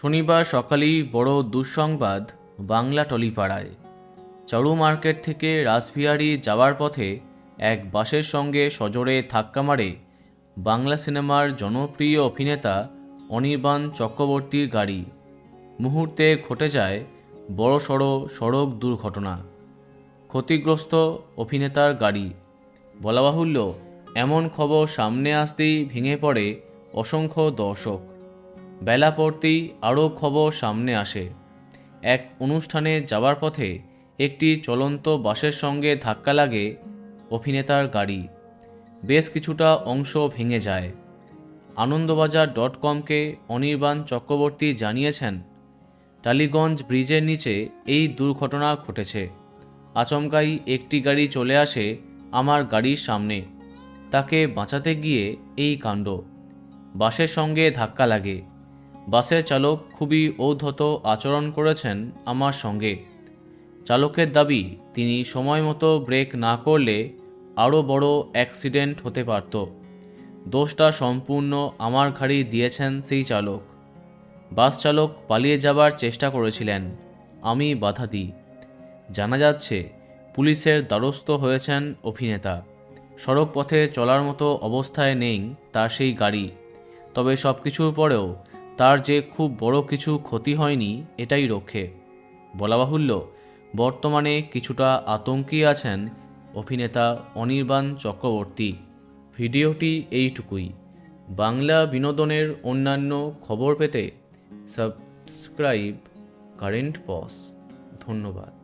শনিবার সকালেই বড় দুঃসংবাদ বাংলা টলিপাড়ায়। চারু মার্কেট থেকে রাসবিহারী যাওয়ার পথে এক বাসের সঙ্গে সজোরে ধাক্কা মারে বাংলা সিনেমার জনপ্রিয় অভিনেতা অনির্বাণ চক্রবর্তীর গাড়ি। মুহূর্তে ঘটে যায় বড়সড় সড়ক দুর্ঘটনা। ক্ষতিগ্রস্ত অভিনেতার গাড়ি। বলা বাহুল্য, এমন খবর সামনে আসতেই ভেঙে পড়ে অসংখ্য দর্শক। বেলা পড়তেই আরও খবর সামনে আসে। এক অনুষ্ঠানে যাওয়ার পথে একটি চলন্ত বাসের সঙ্গে ধাক্কা লাগে অভিনেতার গাড়ি। বেশ কিছুটা অংশ ভেঙে যায়। আনন্দবাজার.comকে অনির্বাণ চক্রবর্তী জানিয়েছেন, টালিগঞ্জ ব্রিজের নিচে এই দুর্ঘটনা ঘটেছে। আচমকাই একটি গাড়ি চলে আসে আমার গাড়ির সামনে। তাকে বাঁচাতে গিয়ে এই কাণ্ড। বাসের সঙ্গে ধাক্কা লাগে। বাসের চালক খুবই ঔদ্ধত আচরণ করেছেন আমার সঙ্গে। চালকের দাবি, তিনি সময় মতো ব্রেক না করলে আরও বড় অ্যাক্সিডেন্ট হতে পারত। দোষটা সম্পূর্ণ আমার ঘাড়ি দিয়েছেন সেই চালক। বাস চালক পালিয়ে যাবার চেষ্টা করেছিলেন, আমি বাধা দিই। জানা যাচ্ছে পুলিশের দ্বারস্থ হয়েছেন অভিনেতা। সড়ক পথে চলার মতো অবস্থায় নেই তার সেই গাড়ি। তবে সব কিছুর পরেও তার যে খুব বড় কিছু ক্ষতি হয়নি এটাই রক্ষে। বলা বাহুল্য, বর্তমানে কিছুটা আতঙ্কে আছেন অভিনেতা অনির্বাণ চক্রবর্তী। ভিডিওটি এইটুকুই। বাংলা বিনোদনের অন্যান্য খবর পেতে সাবস্ক্রাইব কারেন্ট পজ। ধন্যবাদ।